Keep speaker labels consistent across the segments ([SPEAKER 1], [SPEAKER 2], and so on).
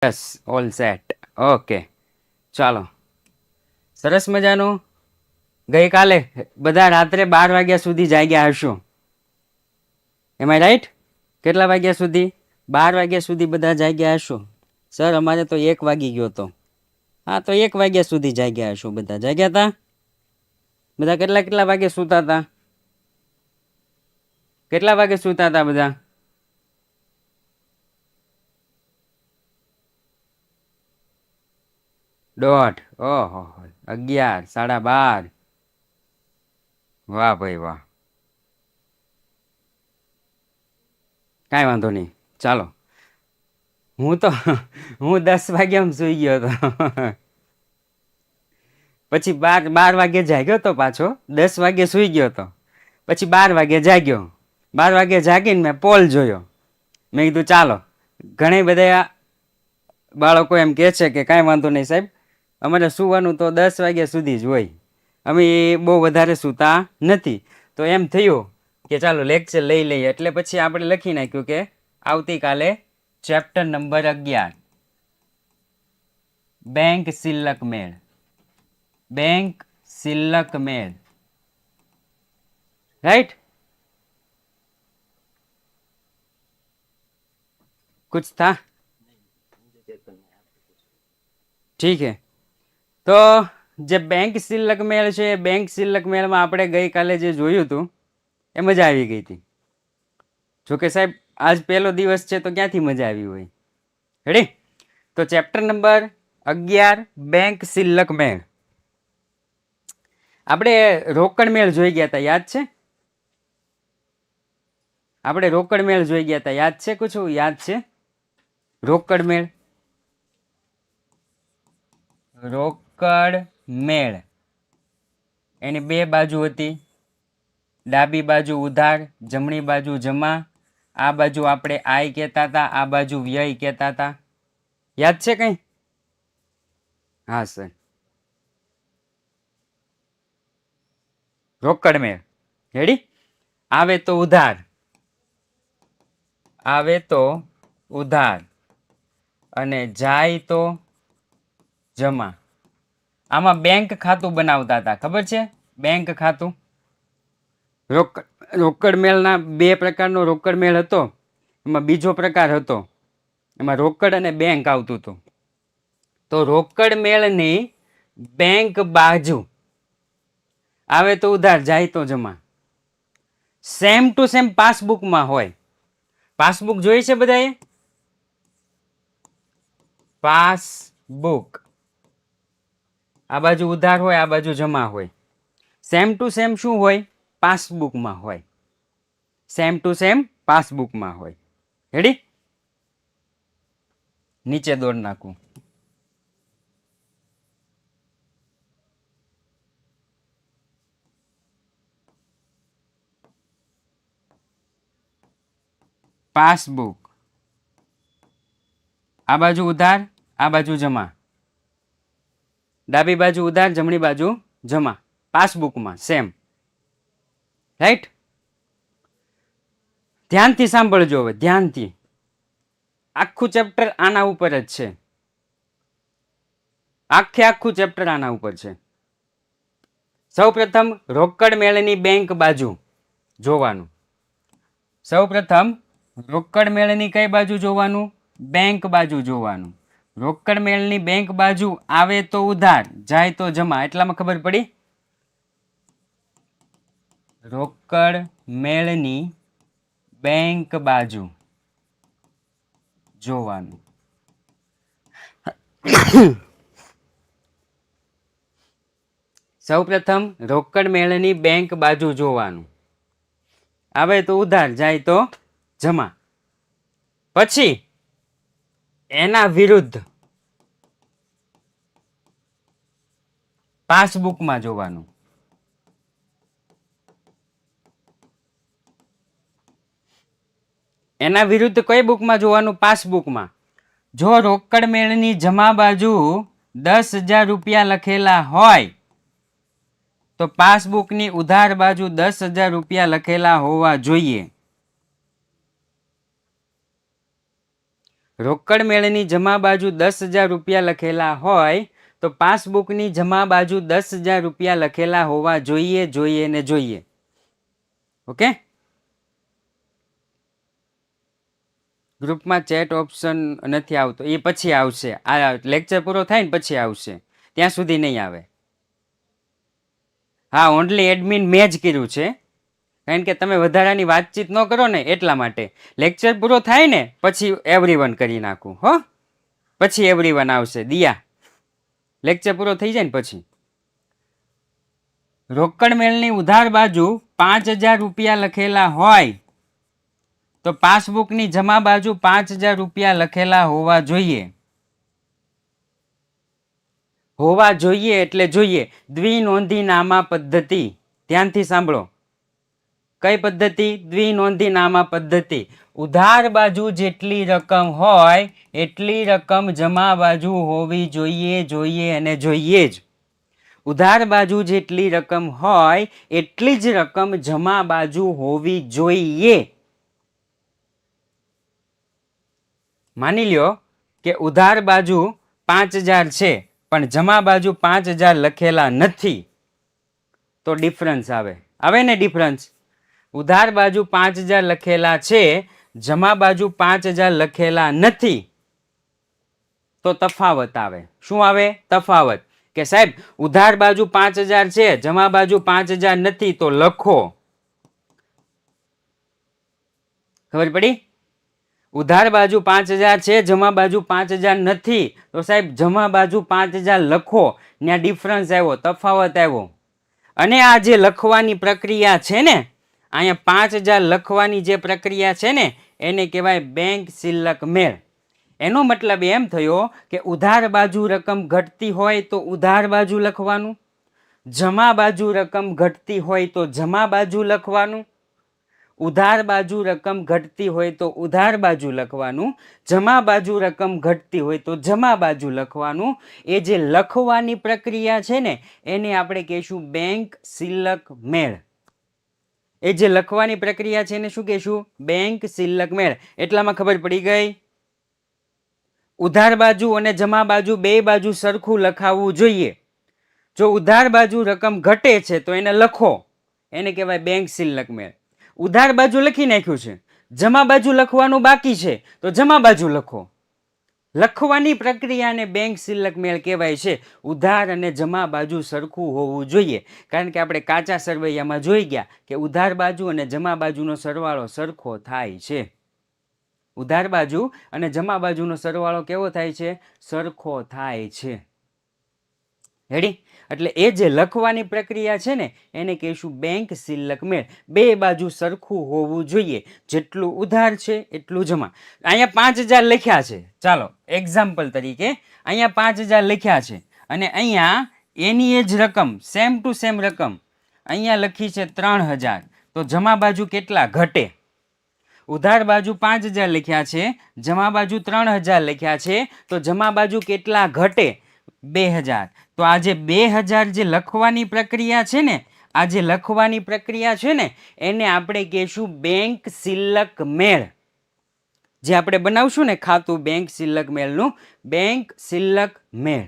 [SPEAKER 1] Yes, all set. Okay, ચાલો. સરસ મજાનું. ગઈકાલે બધા રાત્રે 12 વાગ્યા સુધી જાગ્યા હશો. એમ આઈ રાઈટ? કેટલા વાગ્યા સુધી? 12 વાગ્યા સુધી બધા જાગ્યા હશો. સર અમારે તો 1 વાગી ગયો હતો. હા, તો 1 વાગ્યા સુધી જાગ્યા હશો. બધા જાગ્યા હતા? બધા કેટલા કેટલા વાગે સૂતા હતા? કેટલા વાગે સૂતા હતા બધા? દોઢ. ઓહો, 11, 12:30. વાહ ભાઈ વાહ. કાંઈ વાંધો નહીં, ચાલો. હું 10 વાગ્યામાં સૂઈ ગયો હતો. પછી 12 વાગે જાગ્યો તો પાછો. 10 વાગે સૂઈ ગયો હતો. પછી 12 વાગે જાગ્યો. 12 વાગે જાગીને મેં પોલ જોયો. મેં કીધું ચાલો. ઘણી બધા બાળકો એમ કહે છે કે કાંઈ વાંધો નહીં સાહેબ, અમારે સૂવાનું તો 10 વાગ્યા સુધી જ હોય. અમે બહુ વધારે સૂતા નથી. તો એમ થયું કે ચાલો લેક્ચર લઈ લઈએ. એટલે પછી આપણે લખી નાખ્યું કે આવતીકાલે ચેપ્ટર નંબર 11 બેંક સિલક મેળ. बैंक सिल्लक मेल. राइट? कुछ था? ठीक है. તો જે બેંક સિલક મેળ છે, બેંક સિલક મેળમાં આપણે ગઈકાલે જે જોયું હતું એ મજા આવી ગઈ હતી. જોકે સાહેબ આજ પહેલો દિવસ છે તો ક્યાંથી મજા આવી હોય. રેડી? તો ચેપ્ટર નંબર 11 બેંક સિલક મેળ. આપણે રોકડ મેળ જોઈ ગયા હતા, યાદ છે? આપણે રોકડ મેળ જોઈ ગયા હતા, યાદ છે? કુછ યાદ છે? રોકડ મેળ. રોકડ મેળ એની બે બાજુ હતી. ડાબી બાજુ ઉધાર, જમણી બાજુ જમા. આ બાજુ આપણે આય કહેતા હતા, આ બાજુ વ્યય કહેતા હતા. યાદ છે કઈ? હા સર. રોકડ મેળ. રેડી? આવે તો ઉધાર, આવે તો ઉધાર અને જાય તો જમા. આમાં બેંક ખાતું બનાવતા હતા, ખબર છે? બેંક ખાતું. રોકડ મેળના બે પ્રકારનો રોકડ મેળ હતો. એમાં બીજો પ્રકાર હતો, એમાં રોકડ અને બેંક આવતું હતું. તો રોકડ મેળની બેંક બાજુ આવે તો ઉધાર, જાય તો જમા. સેમ ટુ સેમ પાસબુકમાં હોય. પાસબુક જોઈ છે બધાએ? પાસબુક. આ બાજુ ઉધાર હોય, આ બાજુ જમા હોય. સેમ ટુ સેમ શું હોય? પાસબુકમાં હોય. સેમ ટુ સેમ પાસબુકમાં હોય. રેડી? નીચે દોડ નાખું. પાસબુક. આ બાજુ ઉધાર, આ બાજુ જમા. ડાબી બાજુ ઉધાર, જમણી બાજુ જમા. પાસબુકમાં સેમ. રાઈટ? ધ્યાનથી સાંભળજો હવે, ધ્યાનથી. આખું ચેપ્ટર આના ઉપર જ છે. આખું ચેપ્ટર આના ઉપર છે. સૌ પ્રથમ રોકડ મેળની બેંક બાજુ જોવાનું. સૌ પ્રથમ રોકડ મેળની કઈ બાજુ જોવાનું? બેંક બાજુ જોવાનું. રોકડ મેળની બેંક બાજુ આવે તો ઉધાર, જાય તો જમા. એટલામાં ખબર પડી? રોકડ મેળની બેંક બાજુ જોવાનું. સૌ પ્રથમ રોકડ મેળની બેંક બાજુ જોવાનું. આવે તો ઉધાર, જાય તો જમા. પછી એના વિરુદ્ધ પાસબુકમાં જોવાનું. એના વિરુદ્ધ કઈ બુકમાં જોવાનું? પાસબુકમાં. જો રોકડ મેળની જમા બાજુ 10,000 રૂપિયા લખેલા હોય તો પાસબુકની ઉધાર બાજુ 10,000 રૂપિયા લખેલા હોવા જોઈએ. રોકડ મેળની જમા બાજુ 10,000 રૂપિયા લખેલા હોય તો પાસબુકની જમા બાજુ 10,000 રૂપિયા લખેલા હોવા જોઈએ જોઈએ ને જોઈએ. ઓકે, ગ્રુપમાં ચેટ ઓપ્શન નથી આવતો, એ પછી આવશે. આ લેક્ચર પૂરો થાય ને પછી આવશે, ત્યાં સુધી નહીં આવે. હા, ઓનલી એડમિન મેં જ કર્યું છે, કારણ કે તમે વધારાની વાતચીત ન કરો ને એટલા માટે. લેક્ચર પૂરો થાય ને પછી એવરીવન કરી નાખું. હો, પછી એવરીવન આવશે. દિયા, લેક્ચર પૂરો થઈ જાય ને પછી. રોકડ મેળની ઉધાર બાજુ 5,000 રૂપિયા લખેલા હોય તો પાસબુકની જમા બાજુ 5,000 રૂપિયા લખેલા હોવા જોઈએ. હોવા જોઈએ એટલે જોઈએ. દ્વિનોંધી નામા પદ્ધતિ, ધ્યાનથી સાંભળો. કઈ પદ્ધતિ? દ્વિનોંધી નામા પદ્ધતિ. ઉધાર બાજુ જેટલી રકમ હોય એટલી રકમ જમા બાજુ હોવી જોઈએ જોઈએ અને જોઈએ જ. ઉધાર બાજુ જેટલી રકમ હોય એટલી જ રકમ જમા બાજુ હોવી જોઈએ. માની લ્યો કે ઉધાર બાજુ 5,000 છે પણ જમા બાજુ 5,000 લખેલા નથી, તો ડિફરન્સ આવે. આવે ને ડિફરન્સ? ઉધાર બાજુ 5,000 લખેલા છે, જમા બાજુ 5,000 લખેલા નથી, તો તફાવત આવે. શું આવે? તફાવત. કે સાહેબ ઉધાર બાજુ 5,000 છે, જમા બાજુ 5,000 નથી, તો લખો. ખબર પડી? ઉધાર બાજુ 5,000 છે, જમા બાજુ 5,000 નથી, તો સાહેબ જમા બાજુ 5,000 લખો. ત્યાં ડિફરન્સ આવ્યો, તફાવત આવ્યો. અને આ જે લખવાની પ્રક્રિયા છે ને, અહીંયા 5,000 લખવાની જે પ્રક્રિયા છે ને, એને કહેવાય બેંક સિલક મેળ. એનો મતલબ એમ થયો કે ઉધાર બાજુ રકમ ઘટતી હોય તો ઉધાર બાજુ લખવાનું, જમા બાજુ રકમ ઘટતી હોય તો જમા બાજુ લખવાનું, ઉધાર બાજુ રકમ ઘટતી હોય તો ઉધાર બાજુ લખવાનું, જમા બાજુ રકમ ઘટતી હોય તો જમા બાજુ લખવાનું. એ જે લખવાની પ્રક્રિયા છે ને એને આપણે કહીશું બેંક સિલક મેળ. એ જે લખવાની પ્રક્રિયા છે એને શું કહીશું? બેંક સિલક મેળ. એટલામાં ખબર પડી ગઈ? ઉધાર બાજુ અને જમા બાજુ બે બાજુ સરખું લખાવવું જોઈએ. જો ઉધાર બાજુ રકમ ઘટે છે તો એને લખો, એને કહેવાય બેંક સિલક મેળ. ઉધાર બાજુ લખી નાખ્યું છે, જમા બાજુ લખવાનું બાકી છે, તો જમા બાજુ લખો. લખવાની પ્રક્રિયાને બેંક સિલક મેળ કહેવાય છે. ઉધાર અને જમા બાજુ સરખું હોવું જોઈએ, કારણ કે આપણે કાચા સરવૈયામાં જોઈ ગયા કે ઉધાર બાજુ અને જમા બાજુનો સરવાળો સરખો થાય છે. ઉધાર બાજુ અને જમા બાજુનો સરવાળો કેવો થાય છે? સરખો થાય છે. રેડી? એટલે એ જે લખવાની પ્રક્રિયા છે ને એને કહીશું બેંક સિલક મેળ. બે બાજુ સરખું હોવું જોઈએ, જેટલું ઉધાર છે એટલું જમા. અહીંયા 5,000 લખ્યા છે, ચાલો એક્ઝામ્પલ તરીકે અહીંયા 5,000 લખ્યા છે અને અહીંયા એની એ જ રકમ, સેમ ટુ સેમ રકમ અહીંયા લખી છે 3,000, તો જમા બાજુ કેટલા ઘટે? ઉધાર બાજુ 5,000 લખ્યા છે, જમા બાજુ 3,000 લખ્યા છે, તો જમા બાજુ કેટલા ઘટે? 2,000. તો આ જે 2,000 જે લખવાની પ્રક્રિયા છે ને, આ જે લખવાની પ્રક્રિયા છે ને એને આપણે કહીશું બેંક સિલક મેળ. જે આપણે બનાવશું ને ખાતું બેંક સિલક મેળનું, બેંક સિલક મેળ.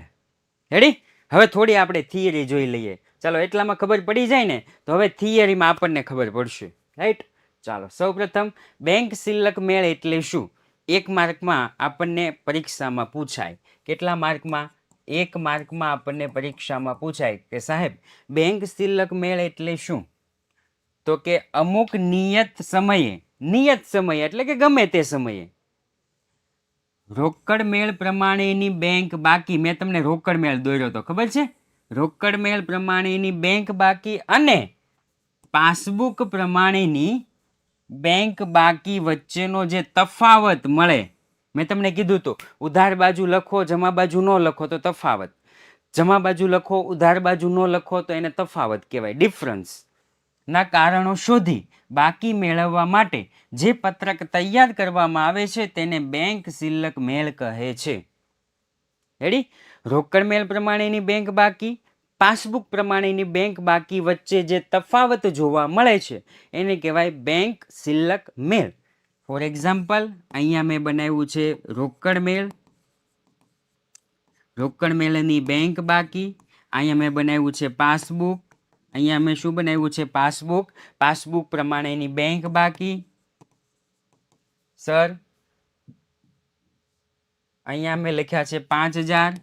[SPEAKER 1] રેડી? હવે થોડી આપણે થિયરી જોઈ લઈએ. ચાલો એટલામાં ખબર પડી જાય ને તો હવે થિયરીમાં આપણને ખબર પડશે. રાઈટ? ચાલો સૌપ્રથમ બેંક સિલક મેળ એટલે શું? 1 માર્કમાં આપણને પરીક્ષામાં પૂછાય. કેટલા માર્કમાં? 1 માર્કમાં આપણને પરીક્ષામાં પૂછાય કે સાહેબ બેંક સિલક મેળ એટલે શું? તો કે અમુક નિયત સમયે એટલે કે ગમે તે સમયે રોકડ મેળ પ્રમાણેની બેંક બાકી, મેં તમને રોકડ મેળ દોર્યો તો ખબર છે? રોકડ મેળ પ્રમાણેની બેંક બાકી અને પાસબુક પ્રમાણેની બેંક બાકી વચ્ચેનો જે તફાવત મળે, મેં તમને કીધું તો ઉધાર બાજુ લખો, જમા બાજુ ન લખો તો તફાવત, જમા બાજુ લખો, ઉધાર બાજુ ન લખો તો એને તફાવત કહેવાય. ડિફરન્સ ના કારણો શોધી બાકી મેળવવા માટે જે પત્રક તૈયાર કરવામાં આવે છે તેને બેંક સિલક મેળ કહે છે. રેડી? રોકડ મેળ પ્રમાણેની બેંક બાકી, પાસબુક પ્રમાણેની બેંક બાકી વચ્ચે જે તફાવત જોવા મળે છે એને કહેવાય બેંક સિલક મેળ. ફોર એક્ઝામ્પલ અહીંયા મેં બનાવ્યું છે રોકડ મેળ, રોકડ મેળની બેંક બાકી. અહીંયા મેં બનાવ્યું છે પાસબુક, અહીંયા મેં શું બનાવ્યું છે પાસબુક, પાસબુક પ્રમાણેની બેંક બાકી. સર અહીંયા મેં લખ્યા છે 5000,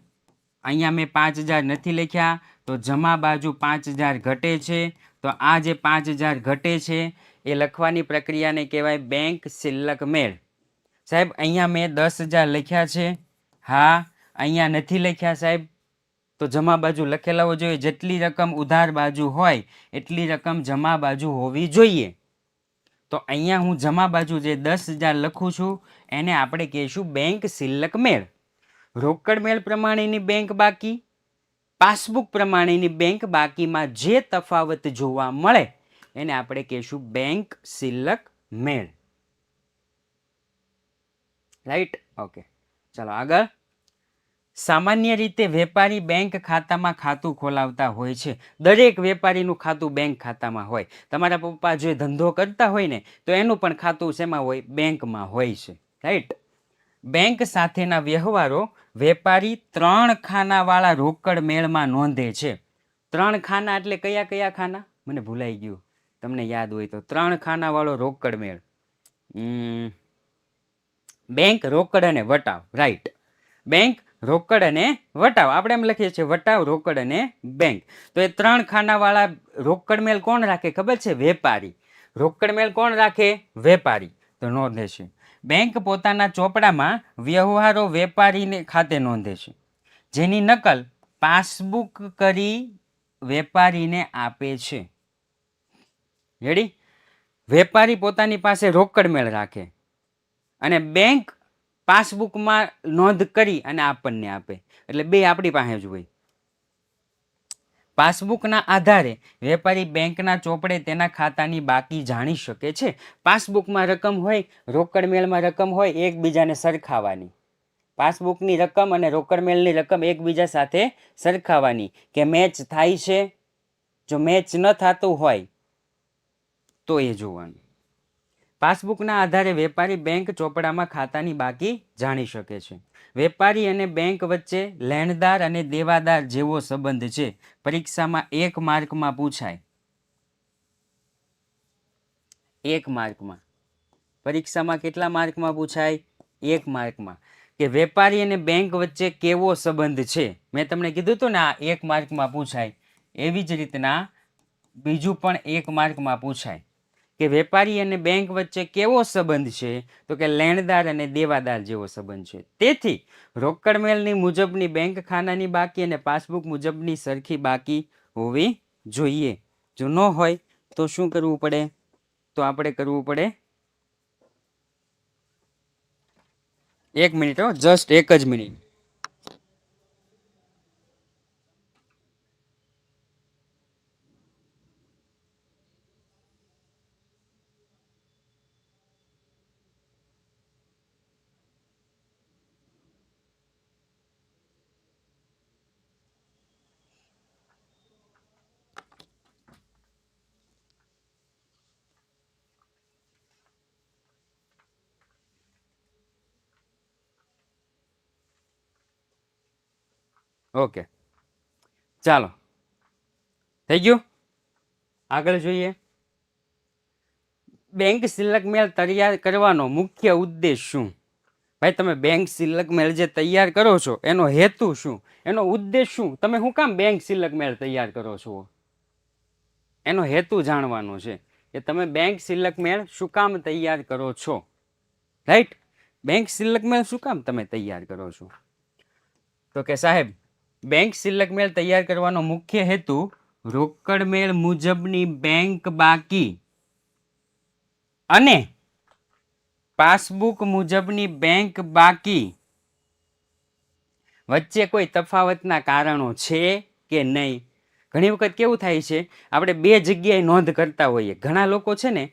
[SPEAKER 1] અહીંયા મેં 5000 નથી લખ્યા, તો જમા બાજુ 5000 ઘટે છે. તો આ જે 5000 ઘટે છે એ લખવાની પ્રક્રિયાને કહેવાય બેંક શિલ્લક મેળ. સાહેબ અહીંયા મેં 10000 લખ્યા છે, હા અહીંયા નથી લખ્યા સાહેબ, તો જમા બાજુ લખેલા હોવો જોઈએ. જેટલી રકમ ઉધાર બાજુ હોય એટલી રકમ જમા બાજુ હોવી જોઈએ. તો અહીંયા હું જમા બાજુ જે 10000 લખું છું એને આપણે કહીશું બેંક શિલ્લક મેળ. રોકડ મેળ પ્રમાણેની બેંક બાકી, પાસબુક પ્રમાણેની બેંક બાકીમાં જે તફાવત જોવા મળે એને આપણે કહીશું બેંક શિલ્લક મેળ. Right, okay. ચાલો આગળ. સામાન્ય રીતે વેપારી બેંક ખાતામાં ખાતું ખોલાવતા હોય છે. દરેક વેપારીનું ખાતું બેંક ખાતામાં હોય. તમારા પપ્પા જો ધંધો કરતા હોય ને તો એનું પણ ખાતું શેમાં હોય? બેંકમાં હોય છે. રાઈટ. બેંક સાથેના વ્યવહારો વેપારી 3 ખાનાવાળા રોકડ મેળમાં નોંધે છે. 3 ખાના એટલે કયા કયા ખાના? મને ભૂલાઈ ગયું, તમને યાદ હોય તો. 3 ખાનાવાળો રોકડ મેળ, બેંક, રોકડ અને વટાવ. રાઈટ, બેંક, રોકડ અને વટાવ. આપણે એમ લખીએ છીએ વટાવ, રોકડ અને બેંક. તો એ 3 ખાનાવાળા રોકડ મેળ કોણ રાખે ખબર છે? વેપારી. રોકડ મેળ કોણ રાખે? વેપારી. તો નોંધે છે. બેંક પોતાના ચોપડામાં વ્યવહારો વેપારીને ખાતે નોંધે છે, જેની નકલ પાસબુક કરી વેપારીને આપે છે. રેડી? વેપારી પોતાની પાસે રોકડ મેળ રાખે અને બેંક પાસબુકમાં નોંધ કરી અને આપણને આપે. એટલે બે આપણી પાસે જ હોય. પાસબુકના આધારે વેપારી બેંકના ચોપડે તેના ખાતાની બાકી જાણી શકે છે. પાસબુકમાં રકમ હોય, રોકડ મેળમાં રકમ હોય, એકબીજાને સરખાવાની. પાસબુકની રકમ અને રોકડ મેળની રકમ એકબીજા સાથે સરખાવાની કે મેચ થાય છે. જો મેચ ન થતું હોય તો એ જોવાનું. પાસબુકના આધારે વેપારી બેંક ચોપડામાં ખાતાની બાકી જાણી શકે છે. વેપારી અને બેંક વચ્ચે લેણદાર અને દેવાદાર જેવો સંબંધ છે. પરીક્ષામાં 1 માર્કમાં પૂછાય. 1 માર્કમાં. પરીક્ષામાં કેટલા માર્કમાં પૂછાય? 1 માર્કમાં. કે વેપારી અને બેંક વચ્ચે કેવો સંબંધ છે. મેં તમને કીધું હતું ને આ 1 માર્કમાં પૂછાય. એવી જ રીતના બીજું પણ 1 માર્કમાં પૂછાય કે વેપારી અને બેંક વચ્ચે કેવો સંબંધ છે? તો કે લેણદાર અને દેવાદાર જેવો સંબંધ છે. તેથી રોકડ મેળની મુજબની બેંક ખાનાની બાકી અને પાસબુક મુજબની સરખી બાકી હોવી જોઈએ. જો ન હોય તો શું કરવું પડે? તો આપણે કરવું પડે, 1 મિનિટ હો, જસ્ટ 1 જ મિનિટ. ઓકે, ચાલો, થઈ ગયું. આગળ જોઈએ. બેંક શિલ્લક મેળ તૈયાર કરવાનો મુખ્ય ઉદ્દેશ શું? ભાઈ તમે બેંક શિલ્લક મેળ જે તૈયાર કરો છો એનો હેતુ શું? એનો ઉદ્દેશ શું? તમે શું કામ બેંક શિલ્લક મેળ તૈયાર કરો છો? એનો હેતુ જાણવાનો છે કે તમે બેંક શિલ્લક મેળ શું કામ તૈયાર કરો છો. રાઈટ? બેંક શિલ્લક મેળ શું કામ તમે તૈયાર કરો છો? તો કે સાહેબ બેંક શિલ્લક મેળ તૈયાર કરવાનો મુખ્ય હેતુ રોકડ મેળ મુજબની બેંક બાકી અને પાસબુક મુજબની બેંક બાકી વચ્ચે કોઈ તફાવતના કારણો છે કે નહીં. ઘણી વખત કેવું થાય છે, આપણે 2 જગ્યાએ નોંધ કરતા હોઈએ. ઘણા લોકો છે ને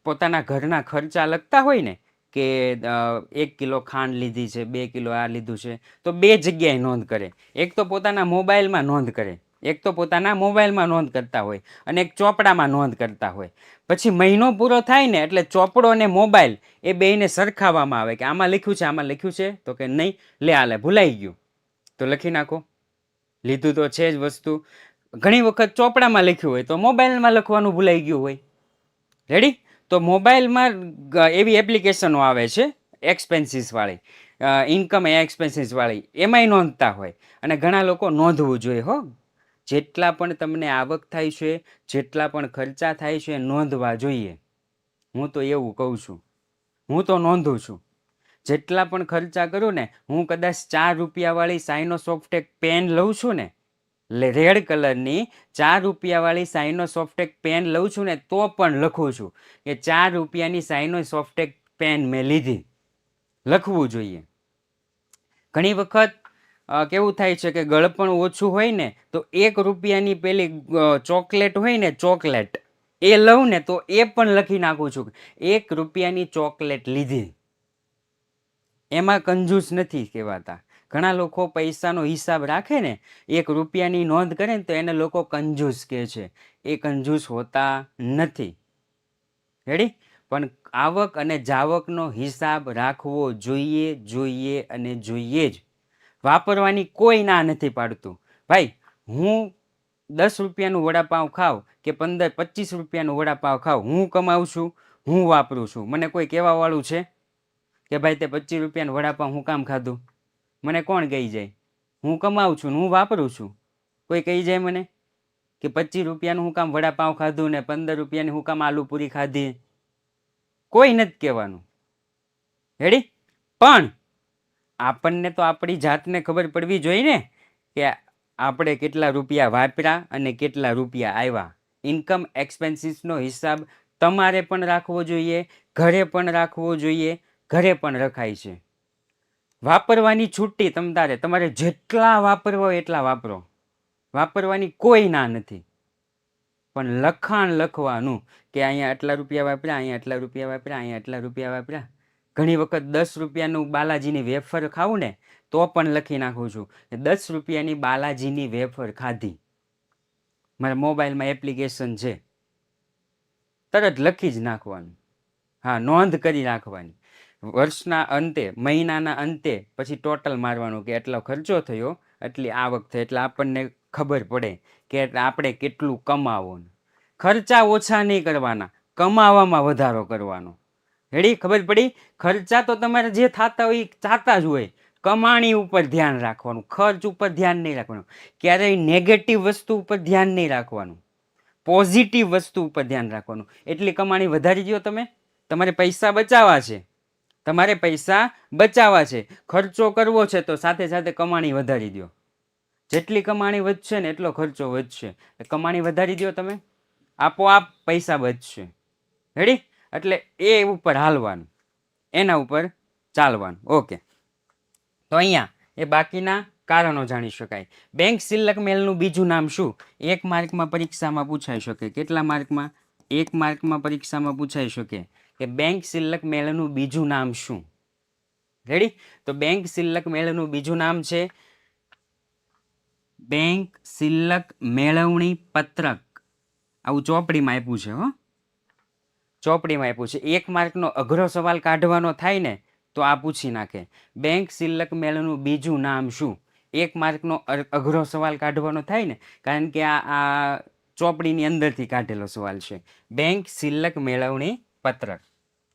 [SPEAKER 1] પોતાના ઘરના ખર્ચા લખતા હોય ને કે 1 કિલો ખાંડ લીધી છે, 2 કિલો આ લીધું છે, તો 2 જગ્યાએ નોંધ કરે. એક તો પોતાના મોબાઈલમાં નોંધ કરે, એક તો પોતાના મોબાઈલમાં નોંધ કરતા હોય અને એક ચોપડામાં નોંધ કરતા હોય. પછી મહિનો પૂરો થાય ને એટલે ચોપડો અને મોબાઈલ એ બેયને સરખાવવામાં આવે કે આમાં લખ્યું છે, આમાં લખ્યું છે, તો કે નહીં, લે આલે ભૂલાઈ ગયું તો લખી નાખો. લીધું તો છે જ વસ્તુ. ઘણી વખત ચોપડામાં લખ્યું હોય તો મોબાઈલમાં લખવાનું ભૂલાઈ ગયું હોય. રેડી? તો મોબાઈલમાં એવી એપ્લિકેશનો આવે છે એક્સપેન્સીસવાળી, ઇન્કમ એક્સપેન્સીસવાળી, એમાંય નોંધતા હોય. અને ઘણા લોકો નોંધવું જોઈએ હો. જેટલા પણ તમને આવક થાય છે, જેટલા પણ ખર્ચા થાય છે, નોંધવા જોઈએ. હું તો એવું કહું છું, હું તો નોંધું છું. જેટલા પણ ખર્ચા કરું ને, હું કદાચ 4 રૂપિયાવાળી સાઇનોસોફ્ટેક પેન લઉં છું ને, રેડ કલરની 4 રૂપિયાવાળી સાઇનોસોફ્ટેક પેન લઉં છું ને, તો પણ લખું છું કે 4 રૂપિયાની સાઇનોસોફ્ટેક પેન મેં લીધી. લખવું જોઈએ. ઘણી વખત કેવું થાય છે કે ગળપણ ઓછું હોય ને તો 1 રૂપિયાની પેલી ચોકલેટ હોય ને, ચોકલેટ એ લઉં ને તો એ પણ લખી નાખું છું 1 રૂપિયાની ચોકલેટ લીધી. એમાં કંજૂસ નથી કહેવાતા. ઘણા લોકો પૈસાનો હિસાબ રાખે ને, 1 રૂપિયાની નોંધ કરે ને તો એને લોકો કંજૂસ કહે છે. એ કંજૂસ હોતા નથી. રેડી? પણ આવક અને જાવકનો હિસાબ રાખવો જોઈએ, જોઈએ અને જોઈએ જ. વાપરવાની કોઈ ના નથી પાડતું. ભાઈ, હું 10 રૂપિયાનું વડાપાઉં ખાવ કે 15-25 રૂપિયાનું વડાપાઉં ખાવ, હું કમાઉં છું, હું વાપરું છું. મને કોઈ કહેવાવાળું છે કે ભાઈ તે 25 રૂપિયાનું વડાપાઉં હું કામ ખાધું? મને કોણ કહી જાય? હું કમાઉં છું ને હું વાપરું છું. કોઈ કહી જાય મને કે 25 રૂપિયાનું હું કામ વડાપાઉં ખાધું ને 15 રૂપિયાની હું કામ આલુ પૂરી ખાધી? કોઈ નથી કહેવાનું. રેડી? પણ આપણને તો આપણી જાતને ખબર પડવી જોઈએ ને કે આપણે કેટલા રૂપિયા વાપર્યા અને કેટલા રૂપિયા આવ્યા. ઇન્કમ એક્સપેન્સીસનો હિસાબ તમારે પણ રાખવો જોઈએ, ઘરે પણ રાખવો જોઈએ. ઘરે પણ રખાય છે. વાપરવાની છૂટી તમારે જેટલા વાપરવા હોય એટલા વાપરો. વાપરવાની કોઈ ના નથી. પણ લખાણ લખવાનું કે અહીંયા આટલા રૂપિયા વાપર્યા, અહીંયા આટલા રૂપિયા વાપર્યા, અહીંયા આટલા રૂપિયા વાપર્યા. ઘણી વખત 10 રૂપિયાનું બાલાજીની વેફર ખાવું ને તો પણ લખી નાખું છું કે 10 રૂપિયાની બાલાજીની વેફર ખાધી. મારા મોબાઈલમાં એપ્લિકેશન છે, તરત લખી જ નાખવાનું. હા, નોંધ કરી નાખવાની. વર્ષના અંતે, મહિનાના અંતે પછી ટોટલ મારવાનું કે એટલો ખર્ચો થયો, એટલી આવક થઈ, એટલે આપણને ખબર પડે કે આપણે કેટલું કમાવું. ખર્ચા ઓછા નહીં કરવાના, કમાવામાં વધારો કરવાનો. રેડી? ખબર પડી? ખર્ચા તો તમારે જે થતા હોય એ થતા જ હોય. કમાણી ઉપર ધ્યાન રાખવાનું, ખર્ચ ઉપર ધ્યાન નહીં રાખવાનું. ક્યારેય નેગેટિવ વસ્તુ ઉપર ધ્યાન નહીં રાખવાનું, પોઝિટિવ વસ્તુ ઉપર ધ્યાન રાખવાનું. એટલી કમાણી વધારી દો તમે. તમારે પૈસા બચાવવા છે, તમારે પૈસા બચાવવા છે, ખર્ચો કરવો છે તો સાથે સાથે કમાણી વધારી દો. જેટલી કમાણી વધશે ને એટલો ખર્ચો વધશે. કમાણી વધારી દો તમે, આપોઆપ પૈસા બચશે. રેડી? એટલે એ ઉપર હાલવાનું, એના ઉપર ચાલવાનું. ઓકે, તો અહીંયા એ બાકીના કારણો જાણી શકાય. બેંક સિલક મેલનું બીજું નામ શું? 1 માર્કમાં પરીક્ષામાં પૂછાઈ શકે. કેટલા માર્કમાં? 1 માર્કમાં પરીક્ષામાં પૂછાઈ શકે કે બેંક સિલક મેળનું બીજું નામ શું? રેડી? તો બેંક સિલક મેળનું બીજું નામ છે બેંક સિલક મેળવણી પત્રક. આવું ચોપડીમાં આપ્યું છે હો, ચોપડીમાં આપ્યું છે. 1 માર્કનો અઘરો સવાલ કાઢવાનો થાય ને તો આ પૂછી નાખે, બેંક સિલક મેળનું બીજું નામ શું? 1 માર્કનો અઘરો સવાલ કાઢવાનો થાય ને, કારણ કે આ ચોપડીની અંદરથી કાઢેલો સવાલ છે. બેંક સિલક મેળવણી પત્રક.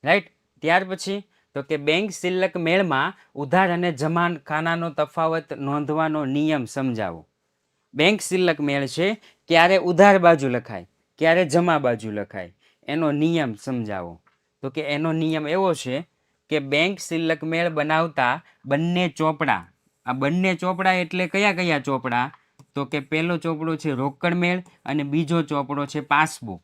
[SPEAKER 1] રાઈટ? ત્યાર પછી તો કે બેંક સિલક મેળમાં ઉધાર અને જમા ખાનાનો તફાવત નોંધવાનો નિયમ સમજાવો. બેંક સિલક મેળ છે, ક્યારે ઉધાર બાજુ લખાય, ક્યારે જમા બાજુ લખાય, એનો નિયમ સમજાવો. તો કે એનો નિયમ એવો છે કે બેંક સિલક મેળ બનાવતા બંને ચોપડા, આ બંને ચોપડા એટલે કયા કયા ચોપડા? તો કે પહેલો ચોપડો છે રોકડ મેળ અને બીજો ચોપડો છે પાસબુક.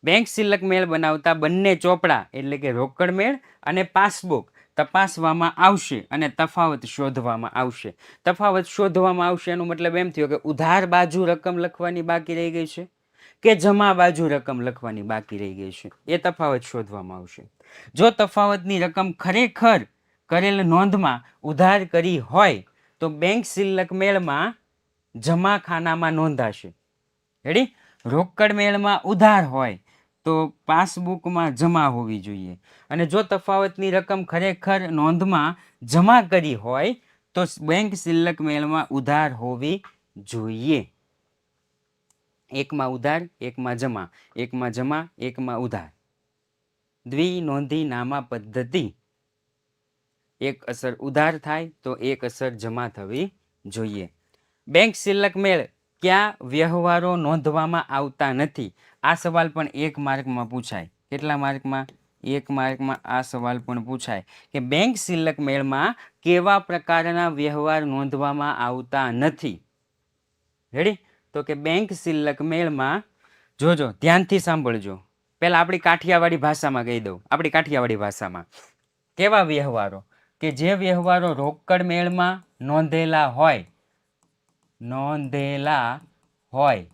[SPEAKER 1] બેંક સિલક મેળ બનાવતા બંને ચોપડા એટલે કે રોકડ મેળ અને પાસબુક તપાસવામાં આવશે અને તફાવત શોધવામાં આવશે. તફાવત શોધવામાં આવશે એનો મતલબ એમ થયો કે ઉધાર બાજુ રકમ લખવાની બાકી રહી ગઈ છે કે જમા બાજુ રકમ લખવાની બાકી રહી ગઈ છે, એ તફાવત શોધવામાં આવશે. જો તફાવતની રકમ ખરેખર કરેલ નોંધમાં ઉધાર કરી હોય તો બેંક સિલક મેળમાં જમા ખાનામાં નોંધાશે. રેડી? રોકડ મેળમાં ઉધાર હોય તો પાસબુકમાં જમા હોવી જોઈએ. અને જો તફાવતની રકમ ખરેખર નોંધમાં જમા કરી હોય તો બેંક સિલક મેળમાં ઉધાર હોવી જોઈએ. એકમાં ઉધાર, એકમાં જમા, એકમાં જમા, એકમાં ઉધાર. દ્વિનોંધી નામા પદ્ધતિ. એક અસર ઉધાર થાય તો એક અસર જમા થવી જોઈએ. બેંક સિલક મેળ ક્યાં વ્યવહારો નોંધવામાં આવતા નથી? આ સવાલ પણ 1 માર્કમાં પૂછાય. કેટલા માર્કમાં? 1 માર્કમાં આ સવાલ પણ પૂછાય કે બેંક સિલક મેળમાં કેવા પ્રકારના વ્યવહાર નોંધવામાં આવતા નથી. રેડી? તો કે બેંક સિલક મેળમાં જોજો, ધ્યાનથી સાંભળજો. પહેલા આપણી કાઠિયાવાડી ભાષામાં કહી દઉં. આપણી કાઠિયાવાડી ભાષામાં કેવા વ્યવહારો? કે જે વ્યવહારો રોકડ મેળમાં નોંધેલા હોય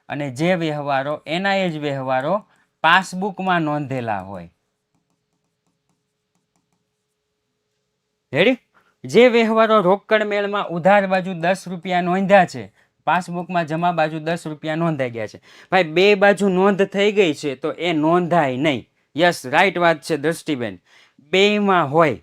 [SPEAKER 1] અને જે વ્યવહારો એના એ જ વ્યવહારો પાસબુકમાં નોંધેલા હોય. રેડી? જે વ્યવહારો રોકડ મેળમાં ઉધાર બાજુ 10 રૂપિયા નોંધ્યા છે, પાસબુકમાં જમા બાજુ 10 રૂપિયા નોંધાઈ ગયા છે. ભાઈ, બે બાજુ નોંધ થઈ ગઈ છે તો એ નોંધાય નહીં. યસ, રાઈટ વાત છે દ્રષ્ટિબેન. બેમાં હોય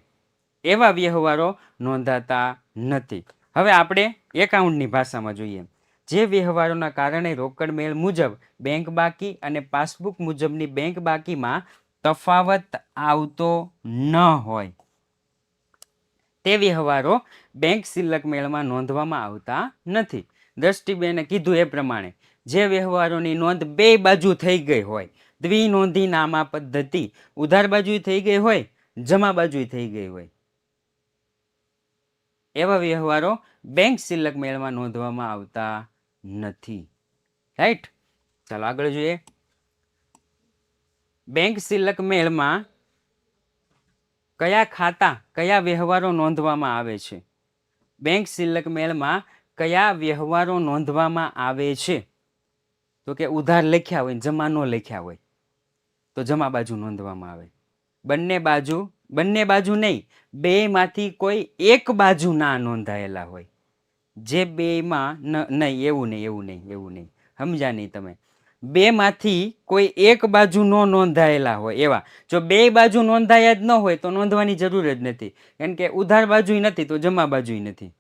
[SPEAKER 1] એવા વ્યવહારો નોંધાતા નથી. હવે આપણે એકાઉન્ટની ભાષામાં જોઈએ. જે વ્યવહારોના કારણે રોકડ મેળ મુજબ બેંક બાકી અને પાસબુક મુજબની બેંક બાકીમાં તફાવત આવતો ન હોય તે વ્યવહારો બેંક સિલક મેળમાં નોંધવામાં આવતા નથી. દ્રષ્ટિબેને કીધું એ પ્રમાણે જે વ્યવહારોની નોંધ બે બાજુ થઈ ગઈ હોય, દ્વિનોંધી નામા પદ્ધતિ, ઉધાર બાજુ થઈ ગઈ હોય, જમા બાજુ થઈ ગઈ હોય, એવા વ્યવહારો બેંક સિલક મેળમાં નોંધવામાં આવતા નથી. રાઈટ? ચાલો આગળ જોઈએ. બેંક સિલક મેળમાં કયા ખાતા, કયા વ્યવહારો નોંધવામાં આવે છે? બેંક સિલક મેળમાં કયા વ્યવહારો નોંધવામાં આવે છે? તો કે ઉધાર લખ્યા હોય, જમા ન લખ્યા હોય તો જમા બાજુ નોંધવામાં આવે. બંને બાજુ નહીં, બેમાંથી કોઈ એક બાજુ ના નોંધાયેલા હોય. જે બેમાં નહીં, એવું નહીં. સમજ્યા નહીં તમે? બેમાંથી કોઈ એક બાજુ ન નોંધાયેલા હોય એવા. જો બે બાજુ નોંધાયા જ ન હોય તો નોંધવાની જરૂર જ નથી. કારણ કે ઉધાર બાજુ નથી તો જમા બાજુ નથી,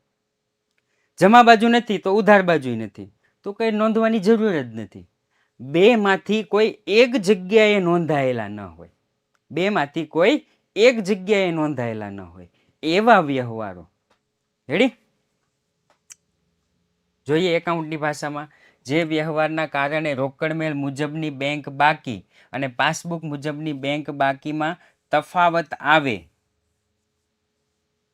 [SPEAKER 1] જમા બાજુ નથી તો ઉધાર બાજુ નથી, તો કઈ નોંધવાની જરૂર જ નથી. બેમાંથી કોઈ એક જગ્યાએ નોંધાયેલા ન હોય, બેમાંથી કોઈ એક જગ્યાએ નોંધાયેલા ન હોય એવા વ્યવહારો. રેડી? જોઈએ એકાઉન્ટની ભાષામાં. જે વ્યવહારના કારણે રોકડ મેળ મુજબની બેંક બાકી અને પાસબુક મુજબની બેંક બાકીમાં તફાવત આવે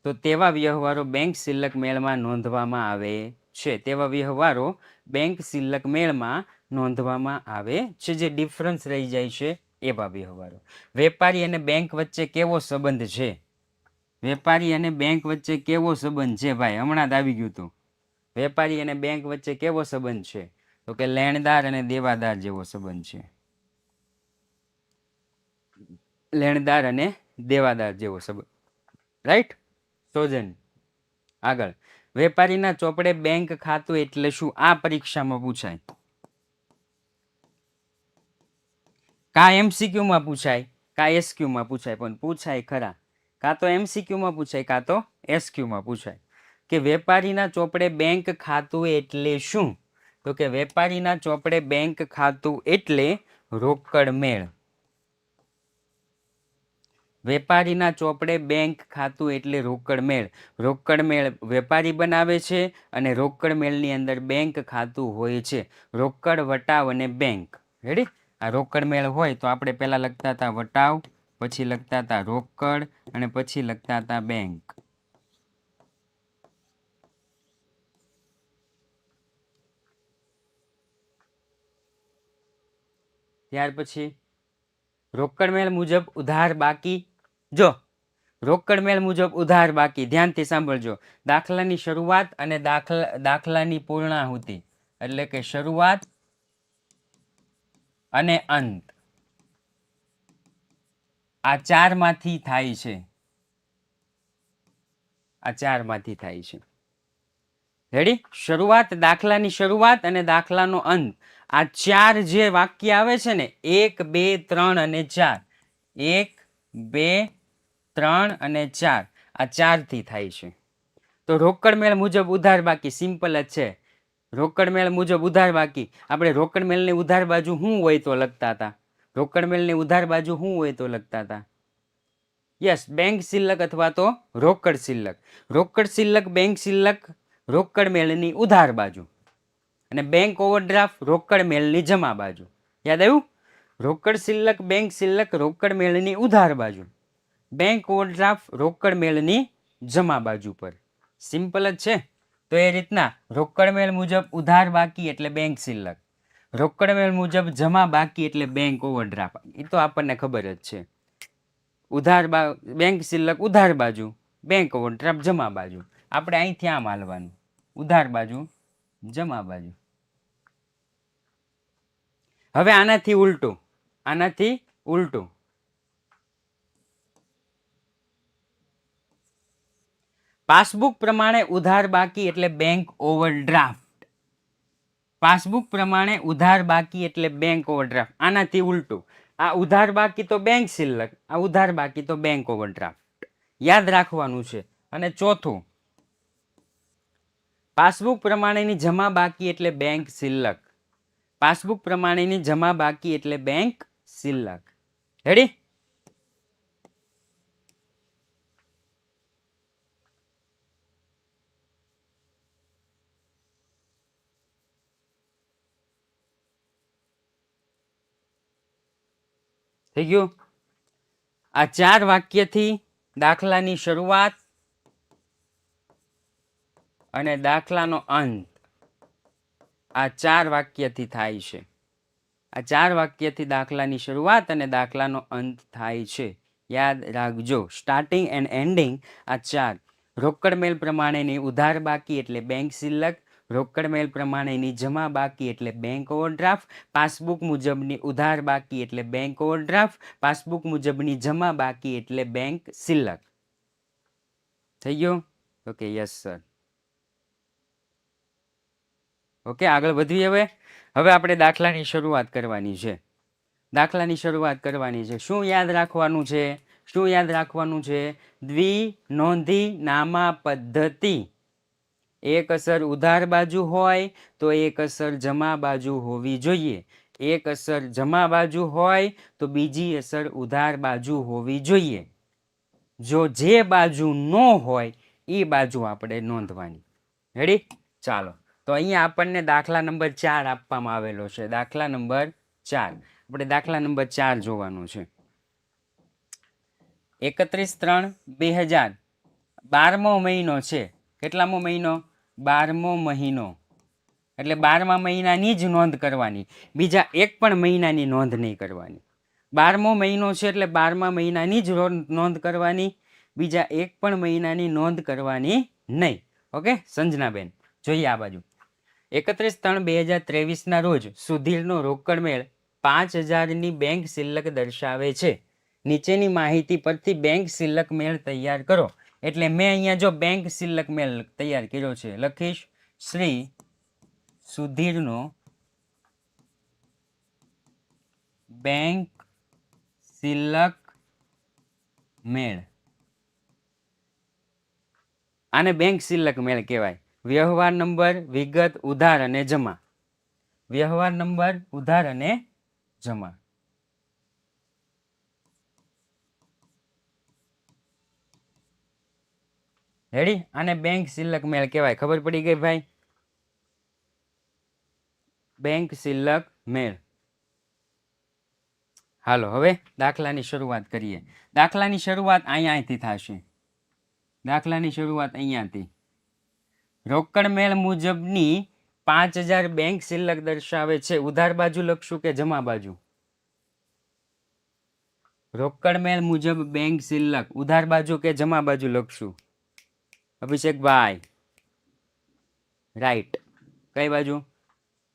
[SPEAKER 1] તો તેવા વ્યવહારો બેંક સિલક મેળમાં નોંધવામાં આવે છે. તેવા વ્યવહારો બેંક સિલક મેળમાં નોંધવામાં આવે છે. જે ડિફરન્સ રહી જાય છે એવા વ્યવહારો. વેપારી અને બેંક વચ્ચે કેવો સંબંધ છે? વેપારી અને બેંક વચ્ચે કેવો સંબંધ છે? ભાઈ, હમણાં જ આવી ગયું હતું. વેપારી અને બેંક વચ્ચે કેવો સંબંધ છે? તો કે લેણદાર અને દેવાદાર જેવો સંબંધ છે. લેણદાર અને દેવાદાર જેવો સંબંધ. રાઈટ? સોજન આગળ. વેપારીના ચોપડે બેંક ખાતું એટલે શું? આ પરીક્ષામાં પૂછાય. કા એમસીક્યુમાં પૂછાય, કા એસક્યુમાં પૂછાય, પણ પૂછાય ખરા. કાં તો એમસીક્યુમાં પૂછાય, કાં તો એસક્યુમાં પૂછાય કે વેપારીના ચોપડે બેંક ખાતું એટલે શું? તો કે વેપારીના ચોપડે બેંક ખાતું એટલે રોકડ મેળ. વેપારીના ચોપડે બેંક ખાતું એટલે રોકડ મેળ. રોકડ મેળ વેપારી બનાવે છે અને રોકડ મેળની અંદર બેંક ખાતું હોય છે. રોકડ, વટાવ અને બેંક. રેડી? આ રોકડ મેળ હોય તો આપણે પહેલા લખતા હતા વટાવ, પછી લખતા હતા રોકડ અને પછી લખતા હતા બેંક. ત્યાર પછી રોકડ મેળ મુજબ ઉધાર બાકી. જો રોકડ મેળ મુજબ ઉધાર બાકી, ધ્યાનથી સાંભળજો. દાખલાની શરૂઆત અને દાખલાની પૂર્ણાહુતિ, એટલે કે શરૂઆત અને અંત, આ ચારમાંથી થાય છે. આ ચારમાંથી થાય છે. રેડી? શરૂઆત, દાખલાની શરૂઆત અને દાખલાનો અંત, આ ચાર જે વાક્ય આવે છે ને, 1 2 3 અને 4, 1 2 3 અને 4, આ ચારથી થાય છે. તો રોકડ મેળ મુજબ ઉધાર બાકી સિમ્પલ જ છે. રોકડ મેળ મુજબ ઉધાર બાકી, આપણે રોકડ મેળની ઉધાર બાજુ શું હોય તો લખતા હતા? રોકડ મેળની ઉધાર બાજુ શું હોય તો લખતા હતા? યસ, બેંક શિલ્લક અથવા તો રોકડ શિલ્લક. રોકડ શિલ્લક, બેંક શિલ્લક રોકડ મેળની ઉધાર બાજુ, અને બેંક ઓવરડ્રાફ્ટ રોકડ મેળની જમા બાજુ. યાદ આવ્યું? રોકડ શિલ્લક, બેંક શિલ્લક રોકડ મેળની ઉધાર બાજુ, બેંક ઓવરડ્રાફ્ટ રોકડ મેળની જમા બાજુ પર. સિમ્પલ જ છે. તો એ રીતના રોકડ મેળ મુજબ ઉધાર બાકી એટલે બેંક શિલ્લક, રોકડ મેળ મુજબ જમા બાકી એટલે બેંક ઓવરડ્રાફ્ટ. એ તો આપણને ખબર જ છે. બેંક શિલ્લક ઉધાર બાજુ, બેંક ઓવરડ્રાફ્ટ જમા બાજુ. આપણે અહીંથી આમ હાલવાનું, ઉધાર બાજુ જમા બાજુ. હવે આનાથી ઉલટું, આનાથી ઉલટું. પાસબુક પ્રમાણે ઉધાર બાકી એટલે બેંક ઓવરડ્રાફ્ટ. પાસબુક પ્રમાણે ઉધાર બાકી એટલે બેંક ઓવરડ્રાફ્ટ. આનાથી ઉલટું, આ ઉધાર બાકી તો બેંક શિલ્લક, આ ઉધાર બાકી તો બેંક ઓવરડ્રાફ્ટ. યાદ રાખવાનું છે. અને ચોથું, પાસબુક પ્રમાણેની જમા બાકી એટલે બેંક શિલ્લક, પાસબુક પ્રમાણેની જમા બાકી એટલે બેંક શિલ્લક. રેડી? થઈ ગયું? આ ચાર વાક્યથી દાખલાની શરૂઆત અને દાખલાનો અંત, આ ચાર વાક્યથી થાય છે. આ ચાર વાક્યથી દાખલાની શરૂઆત અને દાખલાનો અંત થાય છે. યાદ રાખજો, સ્ટાર્ટિંગ એન્ડ એન્ડિંગ આ ચાર. રોકડ મેળ પ્રમાણેની ઉધાર બાકી એટલે બેંક શિલ્લક, રોકડ મેળ પ્રમાણેની જમા બાકી એટલે બેંક ઓવરડ્રાફ્ટ, પાસબુક મુજબની ઉધાર બાકી એટલે બેંક ઓવરડ્રાફ્ટ, પાસબુક મુજબની જમા બાકી એટલે બેંક શિલ્લક. થઈ ગયું? Okay, yes sir. ઓકે, આગળ વધીએ. હવે આપણે દાખલાની શરૂઆત કરવાની છે. દાખલાની શરૂઆત કરવાની છે. શું યાદ રાખવાનું છે? શું યાદ રાખવાનું છે? દ્વિનોંધી નામા પદ્ધતિ. એક અસર ઉધાર બાજુ હોય તો એક અસર જમા બાજુ હોવી જોઈએ. એક અસર જમા બાજુ હોય તો બીજી અસર ઉધાર બાજુ હોવી જોઈએ. જો જે બાજુ ન હોય એ બાજુ આપણે નોંધવાની. રેડી? ચાલો, તો અહીંયા આપણને દાખલા નંબર 4 આપવામાં આવેલો છે. દાખલા નંબર 4, આપણે દાખલા નંબર 4 જોવાનું છે. 31/3/2000 12મો મહિનો છે. કેટલામો મહિનો? 12મો મહિનો. એટલે 12મા મહિનાની જ નોંધ કરવાની, બીજા એક પણ મહિનાની નોંધ નહીં કરવાની. 12મો મહિનો છે એટલે 12મા મહિનાની જ નોંધ કરવાની, બીજા એક પણ મહિનાની નોંધ કરવાની નહીં. ઓકે સંજનાબેન, જોઈએ આ બાજુ. 31/3/2023 રોજ સુધીરનો રોકડ મેળ 5000ની બેંક શિલ્લક દર્શાવે છે. નીચેની માહિતી પરથી બેંક શિલ્લક મેળ તૈયાર કરો. એટલે મેં અહીંયા જો બેંક શિલ્લક મેળ તૈયાર કર્યો છે, લખીશ શ્રી સુધીરનો બેંક શિલ્લક મેળ. આને બેંક શિલ્લક મેળ કહેવાય. વ્યવહાર નંબર, વિગત, ઉધાર અને જમા. વ્યવહાર નંબર, ઉધાર અને જમા. રેડી? આને બેંક શિલ્લક મેળ કહેવાય. ખબર પડી ગઈ ભાઈ? બેંક શિલ્લક મેળ. હાલો હવે દાખલાની શરૂઆત કરીએ. દાખલાની શરૂઆત અહીંયાથી થશે. દાખલાની શરૂઆત અહીંયાથી. રોકડ મેળ મુજબની 5000 બેંક શિલ્લક દર્શાવે છે. ઉધાર બાજુ લખશું કે જમા બાજુ? રોકડ મેળ મુજબ બેંક શિલ્લક ઉધાર બાજુ કે જમા બાજુ લખશું? અભિષેકભાઈ, રાઈટ. કઈ બાજુ?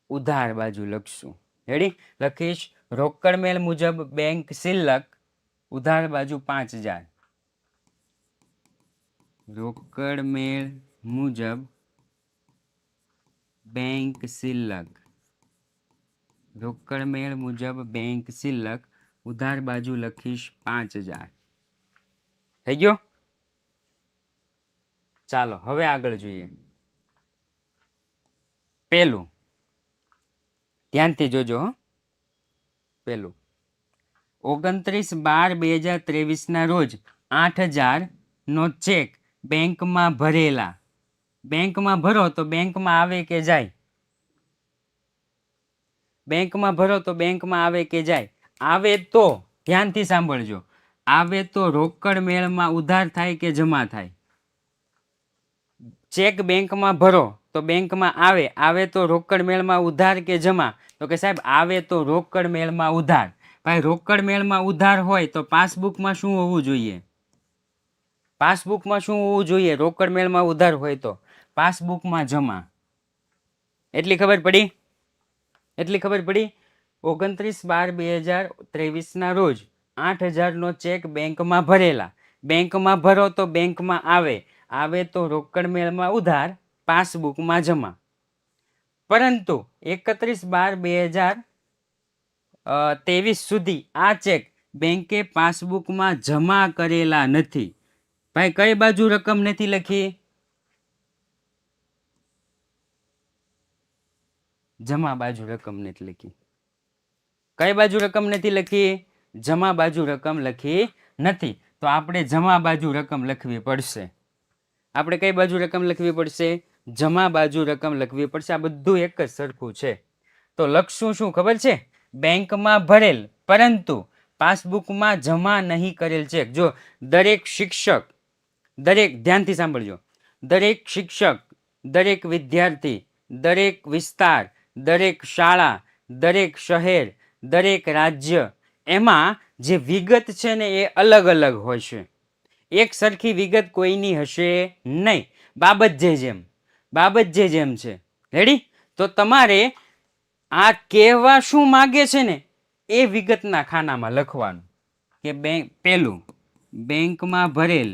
[SPEAKER 1] ઉધાર બાજુ લખશું. રેડી? લખીશ રોકડ મેળ મુજબ બેંક શિલ્લક ઉધાર બાજુ 5000. રોકડ મેળ મુજબ બેંક શિલ્લક, રોકડ મેળ મુજબ બેંક શિલ્લક, ઉધાર બાજુ લખીશ 5000. થઈ ગયો? ચાલો હવે આગળ જોઈએ. પેલું ધ્યાનથી જોજો. પેલું 29/12/2023 ના રોજ 8000 નો ચેક બેંકમાં ભરેલા. બેંકમાં ભરો તો બેંકમાં આવે કે જાય? બેંકમાં ભરો તો બેંકમાં આવે કે જાય? આવે તો ધ્યાનથી સાંભળજો. આવે તો રોકડ મેળમાં ઉધાર થાય કે જમા થાય? ચેક બેંકમાં ભરો તો બેંકમાં આવે. આવે તો રોકડ મેળમાં ઉધાર કે જમા? તો કે સાહેબ આવે તો રોકડ મેળમાં ઉધાર. ભાઈ રોકડ મેળમાં ઉધાર હોય તો પાસબુકમાં શું હોવું જોઈએ? પાસબુકમાં શું હોવું જોઈએ? રોકડ મેળમાં ઉધાર હોય તો પાસબુકમાં જમા. એટલી ખબર પડી? એટલી ખબર પડી? 29/12/2023 ના રોજ 8000 નો ચેક બેંકમાં ભરેલા. બેંકમાં ભરો તો બેંકમાં આવે. આવે તો રોકડ મેળમાં ઉધાર, પાસબુકમાં જમા. પરંતુ 31/12/2023 સુધી આ ચેક બેંકે પાસબુકમાં જમા કરેલા નથી. ભાઈ કઈ બાજુ રકમ નથી લખી? જમા બાજુ રકમ નથી લખી. કઈ બાજુ રકમ નથી લખી? જમા બાજુ રકમ લખી નથી. તો આપણે જમા બાજુ રકમ લખવી પડશે. આપણે કઈ બાજુ રકમ લખવી પડશે? જમા બાજુ રકમ લખવી પડશે. આ બધું એક જ સરખું છે. તો લખશું શું ખબર છે? બેંકમાં ભરેલ પરંતુ પાસબુકમાં જમા નહીં કરેલ ચેક. જો દરેક શિક્ષક, દરેક ધ્યાનથી સાંભળજો, દરેક શિક્ષક, દરેક વિદ્યાર્થી, દરેક વિસ્તાર, દરેક શાળા, દરેક શહેર, દરેક રાજ્ય, એમાં જે વિગત છે ને એ અલગ અલગ હોય છે. એક સરખી વિગત કોઈની હશે નહીં. બાબત જે જેમ, બાબત જે જેમ છે. રેડી? તો તમારે આ કહેવા શું માગે છે ને એ વિગતના ખાનામાં લખવાનું કે પેલું બેંકમાં ભરેલ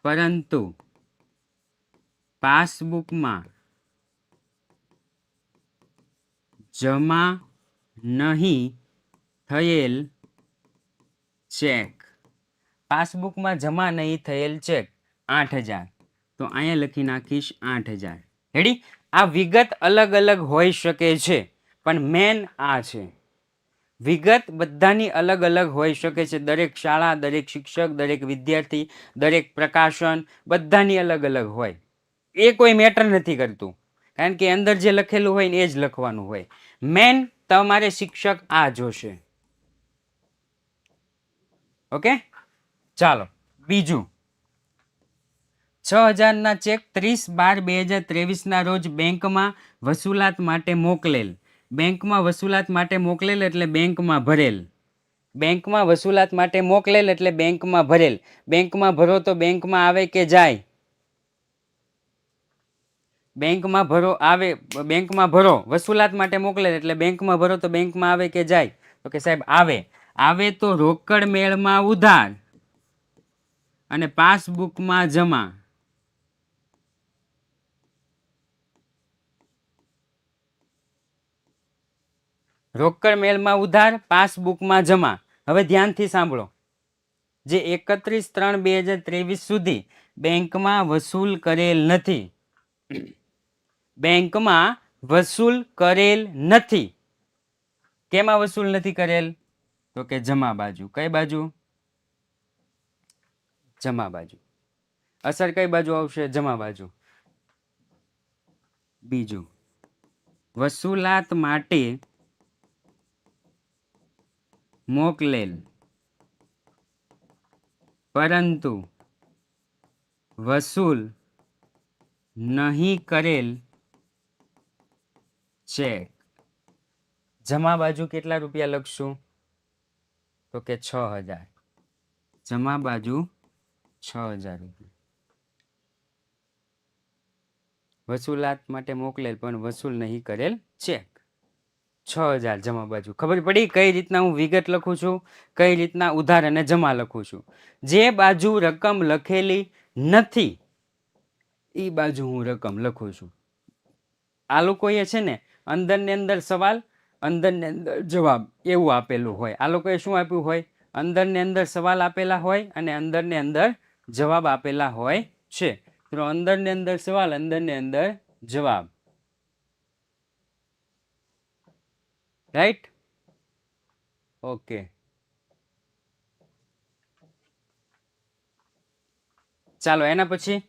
[SPEAKER 1] પરંતુ પાસબુકમાં જમા નહીં થયેલ ચેક. પાસબુકમાં જમા નહીં થયેલ ચેક 8000. તો અહીંયા લખી નાખીશ 8000. રેડી? આ વિગત અલગ અલગ હોઈ શકે છે પણ મેન આ છે. વિગત બધાની અલગ અલગ હોઈ શકે છે. દરેક શાળા, દરેક શિક્ષક, દરેક વિદ્યાર્થી, દરેક પ્રકાશન બધાની અલગ અલગ હોય. એ કોઈ મેટર નથી કરતું કારણ કે અંદર જે લખેલું હોય ને એ જ લખવાનું હોય. મેન તમારે શિક્ષક આ જોશે. ઓકે? ચાલો બીજું 6000 ના ચેક 30/12/2023 ના રોજ બેંકમાં વસૂલાત માટે મોકલેલ. બેંકમાં વસૂલાત માટે મોકલેલ એટલે બેંકમાં ભરેલ. બેંકમાં વસૂલાત માટે મોકલેલ એટલે બેંકમાં ભરેલ. બેંકમાં ભરો તો બેંકમાં આવે કે જાય? બેંકમાં ભરો આવે. બેંકમાં ભરો વસૂલાત માટે મોકલેલ એટલે બેંકમાં ભરો તો બેંકમાં આવે કે જાય? તો કે સાહેબ આવે. આવે તો રોકડ મેળમાં ઉધાર અને પાસબુકમાં જમા. રોકડ મેળમાં ઉધાર, પાસબુકમાં જમા. હવે ધ્યાનથી સાંભળો. જે 31/3/2023 સુધી બેંકમાં વસૂલ કરેલ નથી, બેંકમાં વસૂલ કરેલ નથી. કેમાં વસૂલ નથી કરેલ? તો કે જમા બાજુ. કઈ બાજુ? જમા બાજુ. અસર કઈ બાજુ આવશે? જમા બાજુ. બીજું વસૂલાત માટે મોકલેલ પરંતુ વસૂલ નહીં કરેલ ચેક. જમા બાજુ કેટલા રૂપિયા લખશું? તો કે 6000. જમા બાજુ 6000 રૂપિયા. વસૂલાત માટે મોકલેલ પણ વસૂલ નહીં કરેલ ચેક 6000 જમા બાજુ. ખબર પડી કઈ રીતના હું વિગત લખું છું, કઈ રીતના ઉધાર અને જમા લખું છું? જે બાજુ રકમ લખેલી નથી એ બાજુ હું રકમ લખું છું. આ લોકોએ છે ને અંદર ને અંદર સવાલ, અંદર ને અંદર જવાબ એવું આપેલું હોય. આ લોકોએ શું આપ્યું હોય? અંદર ને અંદર સવાલ આપેલા હોય અને અંદર ને અંદર જવાબ આપેલા હોય છે. તો અંદર ને અંદર સવાલ, અંદર ને અંદર જવાબ. રાઈટ? ઓકે, ચાલો એના પછી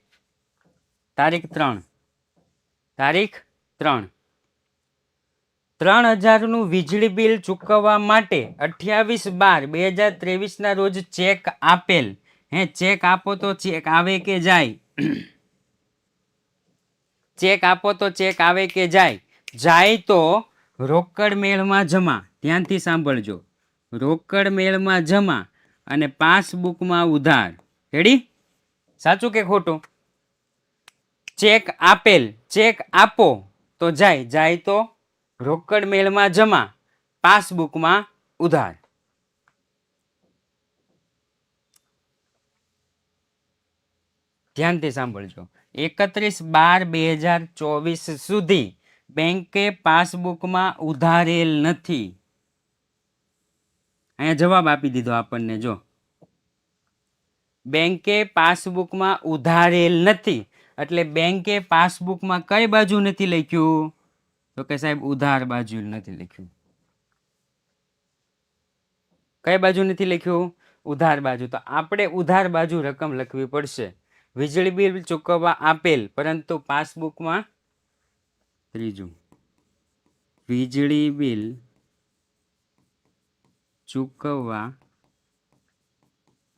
[SPEAKER 1] તારીખ 3. તારીખ 3. 3000નું વીજળી બિલ ચૂકવવા માટે 28/12/2023 ના રોજ ચેક આપેલ. ચેક આપો તો ચેક આવે કે જાય? ચેક આપો તો ચેક આવે કે જાય? જાય તો રોકડ મેળમાં જમા. ધ્યાનથી સાંભળજો. રોકડ મેળમાં જમા અને પાસબુકમાં ઉધાર. રેડી? સાચું કે ખોટું? ચેક આપેલ, ચેક આપો તો જાય, જાય તો રોકડ મેળમાં જમા, પાસબુકમાં ઉધાર. ધ્યાનથી સાંભળજો. 31/12/2024 સુધી બેંકે પાસબુકમાં ઉધારેલ નથી. અહીંયા જવાબ આપી દીધો આપણને. જો બેંકે પાસબુકમાં ઉધારેલ નથી એટલે બેંકે પાસબુકમાં કઈ બાજુ નથી લખ્યું? તો કે સાહેબ ઉધાર બાજુ નથી લખ્યું. કઈ બાજુ નથી લખ્યું? ઉધાર બાજુ. તો આપણે ઉધાર બાજુ રકમ લખવી પડશે. વીજળી બિલ ચૂકવવા આપેલ પરંતુ પાસબુકમાં, ત્રીજું, વીજળી બિલ ચૂકવવા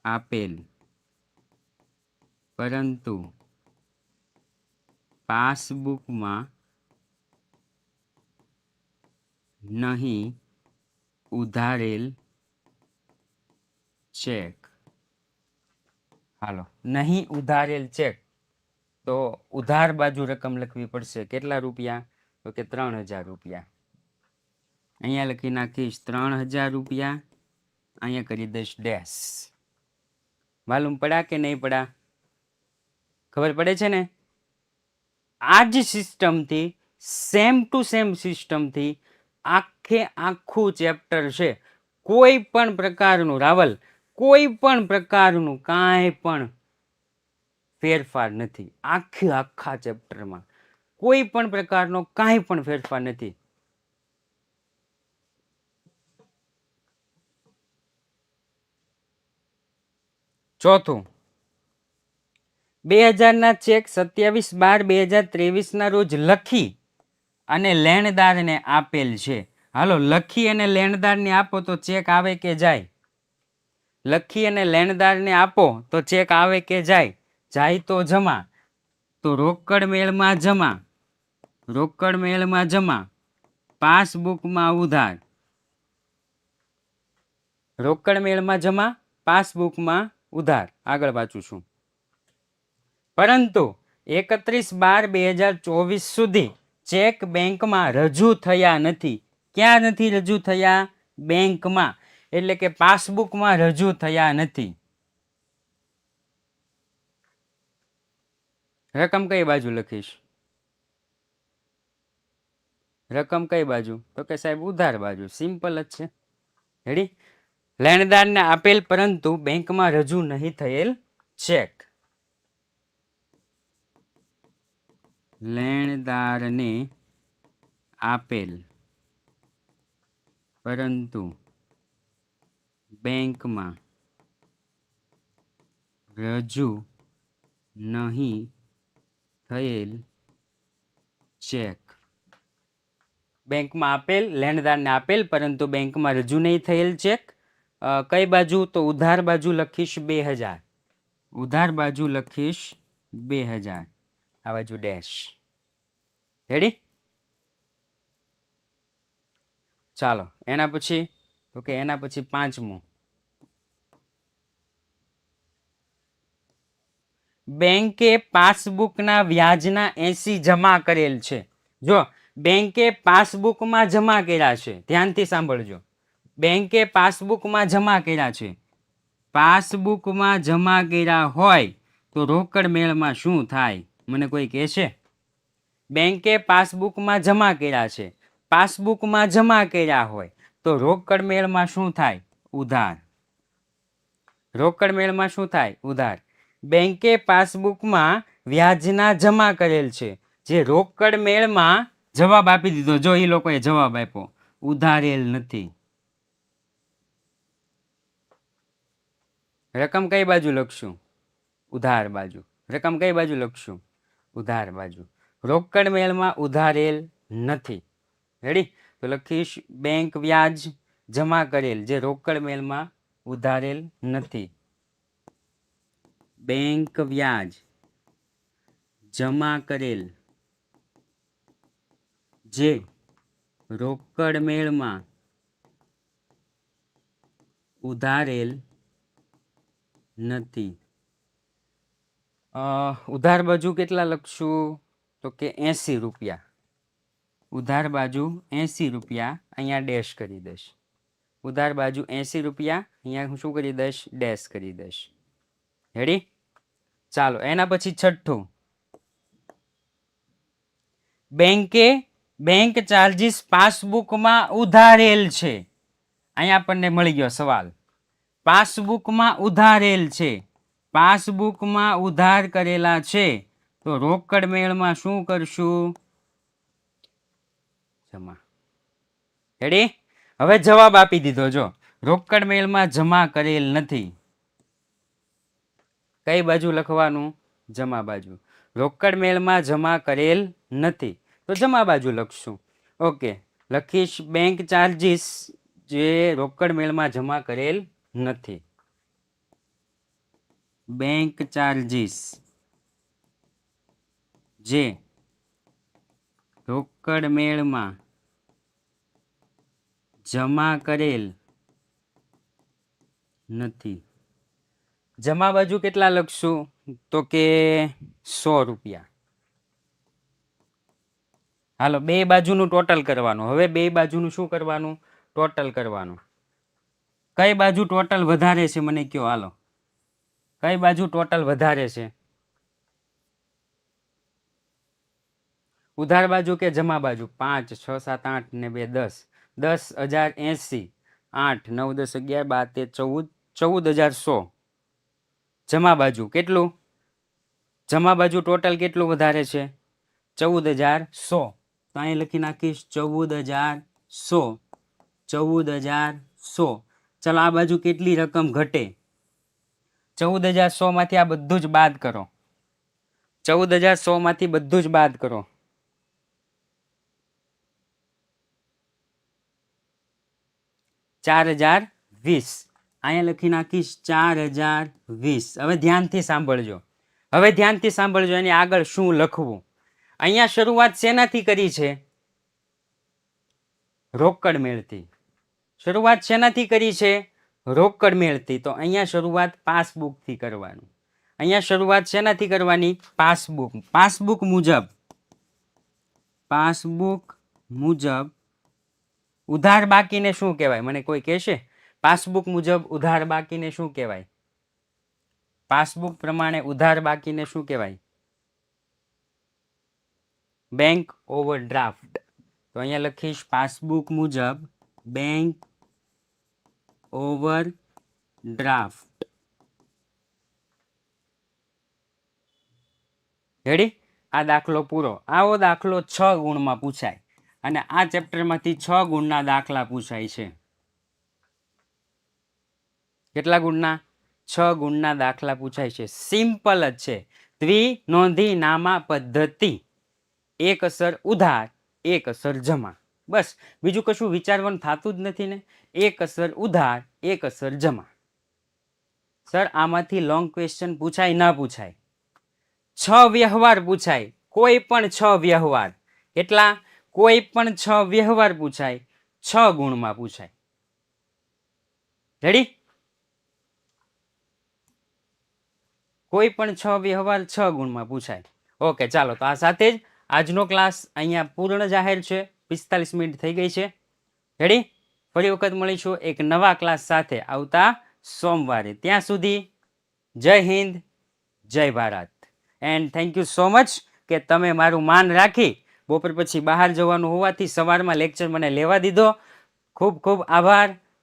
[SPEAKER 1] આપેલ પરંતુ પાસબુકમાં નહીં ઉધારેલ ચેક. હાલો, નહીં ઉધારેલ ચેક તો ઉધાર બાજુ રકમ લખવી પડશે. કેટલા રૂપિયા? તો કે 3000 રૂપિયા. અહીંયા લખી નાખીશ 3000 રૂપિયા. અહીંયા કરી દઈશ ડેશ. માલુમ પડા કે નહીં પડા? ખબર પડે છે ને? આ જ સિસ્ટમથી, સેમ ટુ સેમ સિસ્ટમથી આખે આખું ચેપ્ટર છે. કોઈ પણ પ્રકારનું, રાવલ, કોઈ પણ પ્રકારનું કાંઈ પણ ફેરફાર નથી. આખા ચેપ્ટરમાં કોઈ પણ પ્રકારનો કાંઈ પણ ફેરફાર નથી. ચોથું, 2000 ના ચેક 27/12/2023 ના રોજ લખી અને લેણદારને આપેલ છે. હાલો, લખી અને લેણદારને આપો તો ચેક આવે કે જાય? લખી અને લેણદારને આપો તો ચેક આવે કે જાય? જાય તો જમા. તો રોકડ મેળમાં જમા, રોકડ મેળમાં જમા, પાસબુકમાં ઉધાર. રોકડ મેળમાં જમા, પાસબુકમાં ઉધાર. આગળ વાંચું છું. પરંતુ 31/12/2024 સુધી ચેક બેંકમાં રજૂ થયા નથી. ક્યાં નથી રજૂ થયા? બેંકમાં. એટલે કે પાસબુકમાં રજૂ થયા નથી. રકમ કઈ બાજુ લખીશ? રકમ કઈ બાજુ? તો કે સાહેબ ઉધાર બાજુ. સિમ્પલ જ છે. રેડી? લેણદારને આપેલ પરંતુ બેંકમાં રજૂ નહીં થયેલ ચેક. લેણદારને આપેલ પરંતુ બેંકમાં રજૂ નહીં થયેલ ચેક. બેંકમાં આપેલ, લેણદારને આપેલ પરંતુ બેંકમાં રજૂ નહીં થયેલ ચેક. કઈ બાજુ? તો ઉધાર બાજુ લખીશ 2000. ઉધાર બાજુ લખીશ 2000. આ બાજુ ડેશ. રેડી? ચાલો એના પછી, ઓકે, એના પછી પાંચમું, બેંકે પાસબુકના વ્યાજના 80 જમા કરેલ છે. જો બેંકે પાસબુકમાં જમા કર્યા છે. ધ્યાનથી સાંભળજો. બેંકે પાસબુકમાં જમા કર્યા છે. પાસબુકમાં જમા કર્યા હોય તો રોકડ મેળમાં શું થાય? મને કોઈ કહેશે? બેંકે પાસબુકમાં જમા કર્યા છે. પાસબુકમાં જમા કર્યા હોય તો રોકડ મેળમાં શું થાય? ઉધાર. રોકડ મેળમાં શું થાય? ઉધાર. બેંકે પાસબુકમાં વ્યાજના જમા કરેલ છે. જે રોકડ મેળમાં જવાબ આપી દીધો. જો એ લોકોએ જવાબ આપ્યો ઉધારેલ નથી. રકમ કઈ બાજુ લખશું? ઉધાર બાજુ. રકમ કઈ બાજુ લખશું? ઉધાર બાજુ. રોકડ મેળમાં ઉધારેલ નથી. રેડી? તો લખીશ બેંક વ્યાજ જમા કરેલ જે રોકડ મેળમાં ઉધારેલ નથી. બેંક વ્યાજ જમા કરેલ જે રોકડ મેળમાં ઉધારેલ નથી. ઉધાર બાજુ કેટલા લખશું? તો કે 80 રૂપિયા. ઉધાર બાજુ 80 રૂપિયા. અહીંયા ડેશ કરી દઈશ. ઉધાર બાજુ 80 રૂપિયા. અહીંયા હું શું કરી દઈશ? ડેશ કરી દઈશ. રેડી? ચાલો એના પછી છઠ્ઠું. બેંકે બેંક ચાર્જીસ પાસબુકમાં ઉધારેલ છે. અહીંયા આપણને મળી ગયો સવાલ. પાસબુકમાં ઉધારેલ છે. પાસબુકમાં ઉધાર કરેલા છે તો રોકડ મેળમાં શું કરશું? જમા. રેડી? હવે જવાબ આપી દીધો. જો રોકડ મેળમાં જમા કરેલ નથી. કઈ બાજુ લખવાનું? જમા બાજુ. રોકડ મેળમાં જમા કરેલ નથી તો જમા બાજુ લખશું. ઓકે, લખીશ બેંક ચાર્જીસ જે રોકડ મેળમાં જમા કરેલ નથી. બેંક ચાર્જીસ જે રોકડ મેળમાં જમા કરેલ નથી. જમા બાજુ કેટલા લખશું? તો કે 100 રૂપિયા. હાલો બે બાજુનું ટોટલ કરવાનું. હવે બે બાજુનું શું કરવાનું? ટોટલ કરવાનું. કઈ બાજુ ટોટલ વધારે છે મને કયો? હાલો કઈ બાજુ ટોટલ વધારે છે? ઉધાર બાજુ કે જમા બાજુ? 5 6 7 8 ને 2 10. 10,080. 8 9 10 11 12 13 14 14,100. જમા બાજુ કેટલું? જમા બાજુ ટોટલ કેટલું વધારે છે? 14,100. તો અહીં લખી નાખીશ 14,100. 14,100. ચાલો આ બાજુ કેટલી રકમ ઘટે? 14,100 માંથી આ બધું જ બાદ કરો. 14,100 માંથી બધું જ બાદ કરો. 4,020. અહીંયા લખી નાખીશ 4,020. હવે ધ્યાનથી સાંભળજો. હવે ધ્યાનથી સાંભળજો એની આગળ શું લખવું. અહીંયા શરૂઆત શેનાથી કરી છે? રોકડ મેળથી. શરૂઆત શેનાથી કરી છે? રોકડ મેળથી. તો અહીંયા શરૂઆત પાસબુકથી કરવાનું. અહીંયા શરૂઆત શેનાથી કરવાની? પાસબુક. પાસબુક મુજબ ઉધાર બાકીને શું કહેવાય? મને કોઈ કહેશે? પાસબુક મુજબ ઉધાર બાકીને શું કહેવાય? પાસબુક પ્રમાણે ઉધાર બાકીને શું કહેવાય? Bank overdraft. તો અહીંયા લખીશ પાસબુક મુજબ બેંક ઓવરડ્રાફ્ટ. રેડી? આ દાખલો પૂરો. આવો દાખલો 6 ગુણમાં પૂછાય અને આ ચેપ્ટરમાંથી 6 ગુણના દાખલા પૂછાય છે. કેટલા ગુણના? 6 ગુણના દાખલા પૂછાય છે. સિમ્પલ જ છે. દ્વિનોંધી નામા પદ્ધતિ. એક અસર ઉધાર, એક અસર જમા. બસ બીજું કશું વિચારવાનું થતું જ નથી ને. એક અસર ઉધાર, એક અસર જમા. સર આમાંથી લોંગ ક્વેશ્ચન પૂછાય ના પૂછાય? 6 વ્યવહાર પૂછાય. કોઈ પણ 6 વ્યવહાર. કેટલા? કોઈ પણ 6 વ્યવહાર પૂછાય. 6 ગુણમાં પૂછાય. રેડી? કોઈ પણ 6 વ્યવહાર 6 ગુણમાં પૂછાય. ઓકે ચાલો તો આ સાથે જ આજનો ક્લાસ અહીંયા પૂર્ણ જાહેર છે. 45 મિનિટ થઈ ગઈ છે. રેડી? ફરી વખત મળીશું એક નવા ક્લાસ સાથે આવતા સોમવારે. ત્યાં સુધી જય હિન્દ, જય Bharat. And thank you so much કે તમે મારું માન રાખી બપોર પછી બહાર જવાનું હોવાથી સવારમાં લેક્ચર મને લેવા દીધો. ખૂબ ખૂબ આભાર.